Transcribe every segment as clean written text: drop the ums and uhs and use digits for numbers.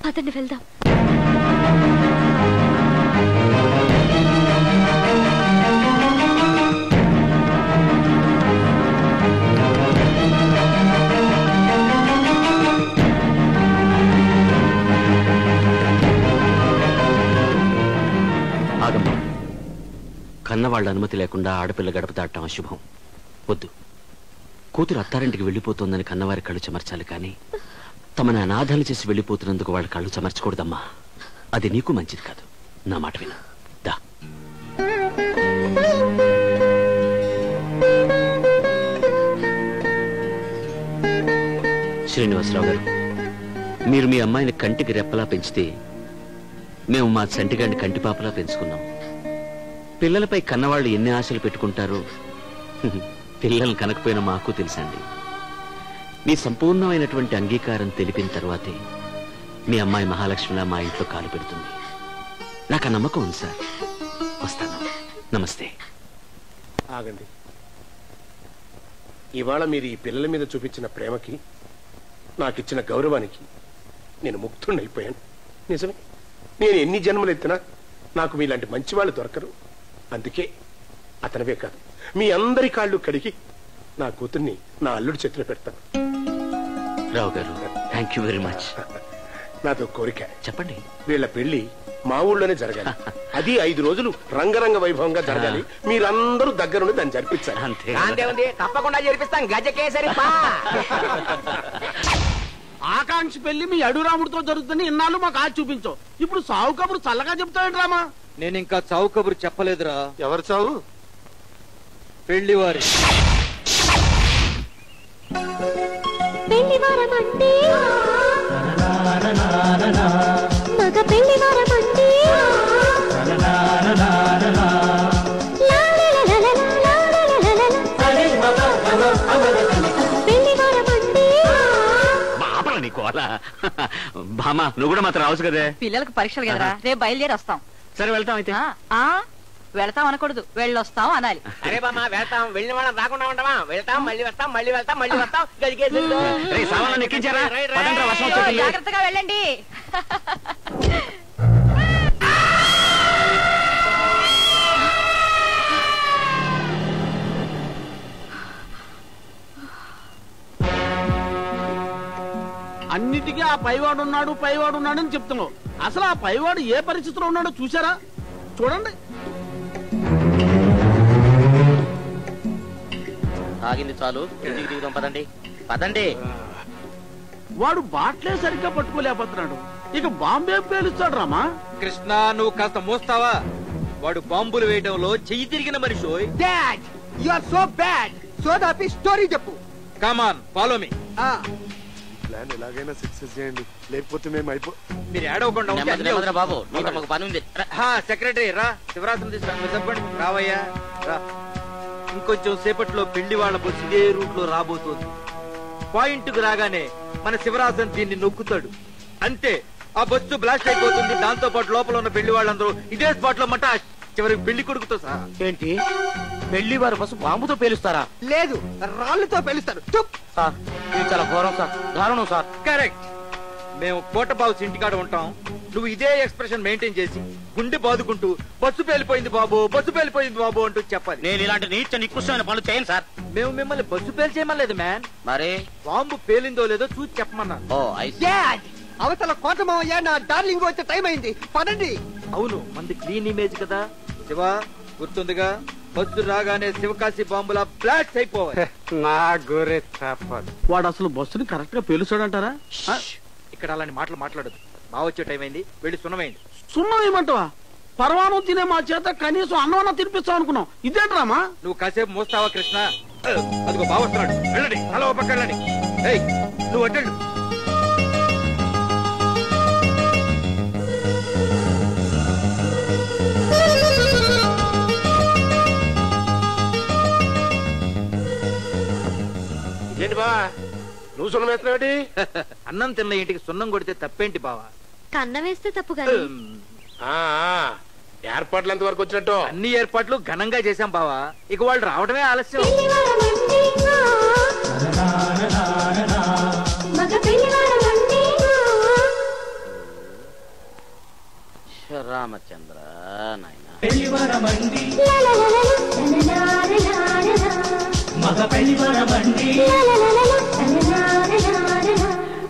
పదండి వెళ్దాం. ఆగమ్మా, కన్నవాళ్ళ అనుమతి లేకుండా ఆడపిల్ల గడప దాటం అశుభం. వద్దు. కూతురు అత్తారింటికి వెళ్ళిపోతోందని కన్నవారి కళ్ళు చెమర్చాలి, కానీ తమని అనాథాలు చేసి వెళ్ళిపోతున్నందుకు వాళ్ళ కళ్ళు చెమర్చకూడదమ్మా. అది నీకు మంచిది కాదు. నా మాట విను. దా. శ్రీనివాసరావు గారు, మీరు మీ అమ్మాయిని కంటికి రెప్పలా పెంచితే మేము మా చంటిగాడిని కంటిపాపలా పెంచుకున్నాం. పిల్లలపై కన్నవాళ్ళు ఎన్ని ఆశలు పెట్టుకుంటారో పిల్లలు కనకపోయినా మాకు తెలుసండి. మీ సంపూర్ణమైనటువంటి అంగీకారం తెలిపిన తర్వాతే మీ అమ్మాయి మహాలక్ష్మిలా మా ఇంట్లో కాలు పెడుతుంది. నాకు ఆ నమ్మకం ఉంది సార్. వస్తాను. నమస్తే. ఆగండి. ఇవాళ మీరు ఈ పిల్లల మీద చూపించిన ప్రేమకి, నాకిచ్చిన గౌరవానికి నేను ముక్తుడైపోయాను. నిజమే, నేను ఎన్ని జన్మలు ఎత్తినా నాకు మీలాంటి మంచి వాళ్ళు దొరకరు. అందుకే అతనివే కాదు, మీ అందరి కాళ్ళు కడిగి నా కూతుర్ని నా అల్లుడి చేతిలో పెడతాను. రావు గారు, థ్యాంక్ యూ వెరీ మచ్. నాతో కోరిక. చెప్పండి. వీళ్ళ పెళ్లి మా ఊళ్ళోనే జరగాలి. అది 5 రోజులు రంగరంగ వైభవంగా జరగాలి. మీరందరూ దగ్గరుండి దాన్ని జరిపించాలి. అంతే. తప్పకుండా జరిపిస్తాం. గజకేసరి. ఆకాంక్ష పెళ్లి మీ అడురాముడితో జరుగుతుంది. ఇన్నాళ్ళు మాకు ఆచి చూపించావు. ఇప్పుడు సావు కబురు చల్లగా చెప్తాడు రామా. నేను ఇంకా చావు కబురు చెప్పలేదురా. ఎవరు చావు? పెళ్లివారి. బామా, నువ్వు కూడా మాత్రం రావచ్చు కదే. పిల్లలకు పరీక్షలు కదరా, రేపు బయలుదేరి వస్తాం. సరే వెళ్తాం. అయితే వెళ్తాం అనకూడదు, వెళ్ళొస్తాం అనాలి. అరే బామ్మ, వెళ్తాం. వెళ్ళిన వాళ్ళం రాకుండా ఉంటామా? వెళ్తాం, మళ్ళీ వస్తాం, మళ్ళీ వెళ్తాం, మళ్ళీ వస్తాం. జాగ్రత్తగా వెళ్ళండి. అన్నిటికీ ఆ పైవాడు ఉన్నాడు అని చెప్తున్నావు. అసలు ఆ పైవాడు ఏ పరిస్థితిలో ఉన్నాడో చూసారా? చూడండి. ఆగింది చాలు, ఇంటికి దిగుదాం. పదండి పదండి. వాడు బాట్లే సరిగ్గా పట్టుకోలేకపోతున్నాడు, ఇక బాంబే పేలుస్తాడు రామా. కృష్ణ, నువ్వు కాస్త మోస్తావా? వాడు బాంబులు వేయడంలో చెయ్యి తిరిగిన మనిషి. Dad, you are so bad. సోదాపి స్టోరీ చెప్పు. Come on, follow me. Plan ఎలాగైనా సక్సెస్ చేయండి, లేకపోతే మేము మీరు ఏడవకుండా ఉంటే బాబు, నీకు మాకు పని ఉంది. సెక్రటరీ రా, శివరాత్రి తీసుకుని రావయ్యా రా. ఇంకొంచెం సేపట్లో పెళ్లి వాళ్ళ బస్సు ఇదే రూట్ లో రాబోతోంది. పాయింట్ కు రాగానే మన శివరాజన్ దీన్ని నొక్కుతాడు. అంతే, ఆ బస్సు బ్లాస్ట్ అయిపోతుంది. దాంతో పాటు లోపల ఉన్న పెళ్లి వాళ్ళందరూ ఇదే స్పాట్ లో మట చివరికి పెళ్లి కొడుకుతో సహా. ఏంటి, పెళ్లి వారు బస్సు బాంబుతో పేలుస్తారా? లేదు, రాళ్లతో పేలుస్తారు. సార్, ఇది చాలా ఘోరం సార్, దారుణం సార్. కరెక్ట్. మేము కోటబాబు ఇంటికాడ ఉంటాం. నువ్వు ఇదే ఎక్స్ప్రెషన్ మెయింటైన్ చేసి గుండె బాదుకుంటూ బస్సు పేలిపోయింది బాబు, బస్సు పేలిపోయింది బాబు అంటూ చెప్పాలి. నేను ఇలాంటి నీచ నికృష్టమైన పనులు చేయను సార్. మేము మిమ్మల్ని బస్సు పేలి చేయమలేదు మ్యాన్. మరి బాంబు పేలిందో లేదో చూసి చెప్పమన్నాను. అవతల కోటమయ్యా, నా డార్లింగ్ వచ్చే టైం అయింది, పదండి. అవును, మంది క్లీన్ ఇమేజ్ కదా. శివ, గుర్తుందిగా, బస్సు రాగానే శివకాశి బాంబులా బ్లాస్ట్ అయిపోవాలి. నా గోరే తప్పదు. వాడు అసలు బస్సుని కరెక్ట్ గా పేలుస్తాడంటారా? ఇక్కడ అలాంటి మాటలు మాట్లాడదు. బాగా వచ్చే టైం అయింది, వెళ్ళి సున్నమైంది. సున్నం ఏమంటావా? పరవానం తినే మా చేత కనీసం అన్నమన్నా తినిపిస్తావు అనుకున్నాం. ఇదేంట్రామా? నువ్వు కాసేపు మోస్తావా కృష్ణ? అదిగో బాగా వస్తున్నాడు, వెళ్ళండి. అలా పక్క వెళ్ళండి. ఏయ్, నువ్వు అట్టండు. ఏంటి బా, నువ్వు సున్నం వేస్తున్నావు? అన్నం తిన్న ఇంటికి సున్నం కొడితే తప్పేంటి బావా? కన్న వేస్తే తప్పు కాదు. ఏర్పాట్లు ఎంత వరకు వచ్చినట్టు? అన్ని ఏర్పాట్లు ఘనంగా చేశాం బావా. ఇక వాళ్ళు రావడమే ఆలస్యం. రామచంద్ర నాయన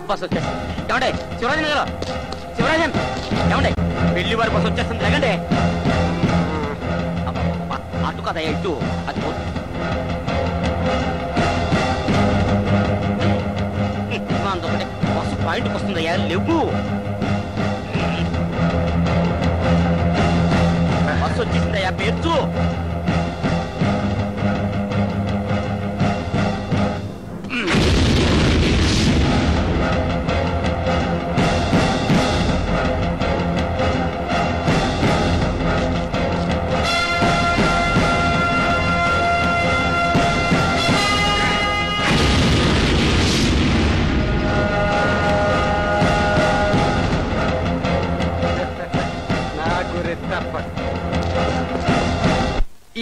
బస్ వచ్చేస్తుంది. ఏమండే శివరాజన్ గారు, శివరాజన్ ఏమండే పెళ్లి వారి బస్ వచ్చేస్తుంది లేకండి. అటు కదా ఇటు అది అందుకని బస్సు పాయింట్కి వస్తుందయ్యా లేవు. బస్సు వచ్చేసిందయ్యా పేర్చు.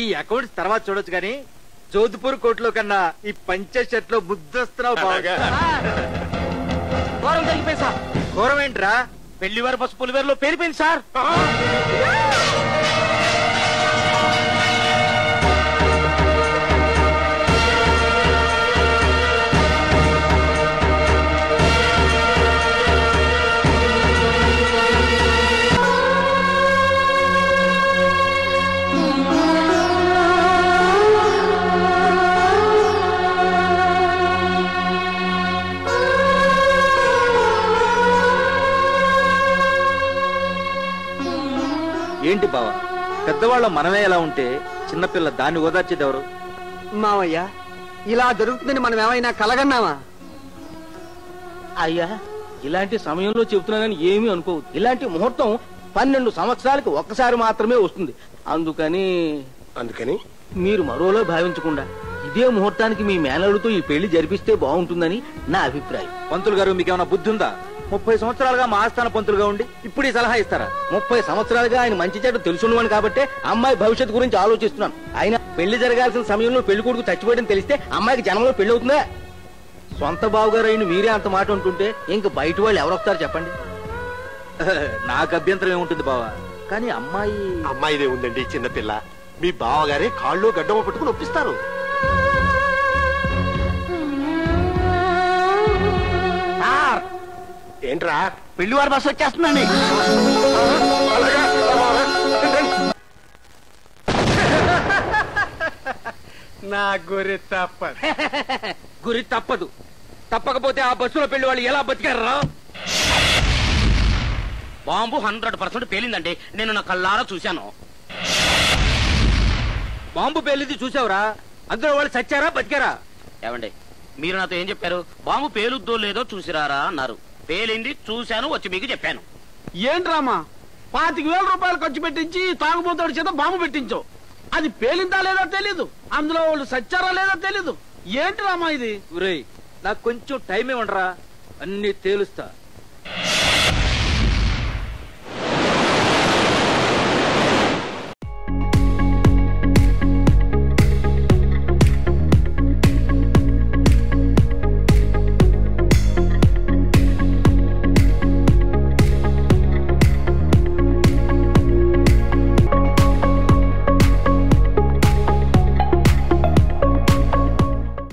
ఈ అకౌంట్స్ తర్వాత చూడొచ్చు కానీ జోధ్పూర్ కోర్టులో కన్నా ఈ పంచ షర్ట్ లో ముద్దస్తున్నావు బాగా. ఘోరం తగ్గిపోయింది సార్. ఘోరం ఏంట్రా? పెళ్లి వారి బస్సు పులివేరులో పేలిపోయింది సార్. ఏంటి బావా, పెద్దవాళ్ళ మనమే ఎలా ఉంటే చిన్నపిల్ల దాన్ని ఓదార్చేది ఎవరు? మావయ్య ఇలా జరుగుతుందని మనం ఏమైనా కలగన్నావా? అయ్యా ఇలాంటి సమయంలో చెబుతున్నానని ఏమీ అనుకోవద్దు. ఇలాంటి ముహూర్తం 12 సంవత్సరాలకి ఒక్కసారి మాత్రమే వస్తుంది. అందుకని మీరు మరోలో భావించకుండా ఇదే ముహూర్తానికి మీ మేనలుతో ఈ పెళ్లి జరిపిస్తే బాగుంటుందని నా అభిప్రాయం. పంతులు గారు మీకేమైనా బుద్ధి ఉందా? 30 సంవత్సరాలుగా మా ఆస్థాన పంతులుగా ఉండి ఇప్పుడు ఈ సలహా ఇస్తారా? 30 సంవత్సరాలుగా ఆయన మంచి చెడ్డ తెలుసున్నవాడు కాబట్టి అమ్మాయి భవిష్యత్తు గురించి ఆలోచిస్తున్నాను. ఆయన పెళ్లి జరగాల్సిన సమయంలో పెళ్లి కొడుకు చచ్చిపోయడం తెలిస్తే అమ్మాయికి జనంలో పెళ్లి అవుతుందా? సొంత బావుగారు అయిన మీరే అంత మాట ఉంటుంటే ఇంక బయట వాళ్ళు ఎవరొస్తారు చెప్పండి? నాకు అభ్యంతరం ఏముంటుంది బావా, కానీ అమ్మాయిదే ఉందండి చిన్నపిల్ల. మీ బావగారే కాళ్ళు గడ్డమ పట్టుకుని ఒప్పిస్తారు. ఏంట్రా పెళ్లి వారి బస్సు వచ్చేస్తుందండి. నా గురి తప్పదు. గురి తప్పదు. తప్పకపోతే ఆ బస్సులో పెళ్లి వాళ్ళు ఎలా బతికారా? బాంబు 100% పేలిందండి. నేను నా కళ్ళారా చూశాను. బాంబు పేలింది చూసావురా? అందులో వాళ్ళు చచ్చారా బతికారా? ఏమండి మీరు నాతో ఏం చెప్పారు? బాంబు పేలుద్దో లేదో చూసిరారా అన్నారు. పేలింది చూశాను, వచ్చి మీకు చెప్పాను. ఏంట్రామా 25,000 రూపాయలు ఖర్చు పెట్టించి తాగుబోతాడు చేత బాంబు పెట్టించావు. అది పేలిందా లేదో తెలీదు, అందులో వాళ్ళు సచ్చారా లేదో తెలీదు. ఏంటి రామా ఇది? నాకు కొంచెం టైం ఇవ్వండిరా, అన్ని తేలుస్తా.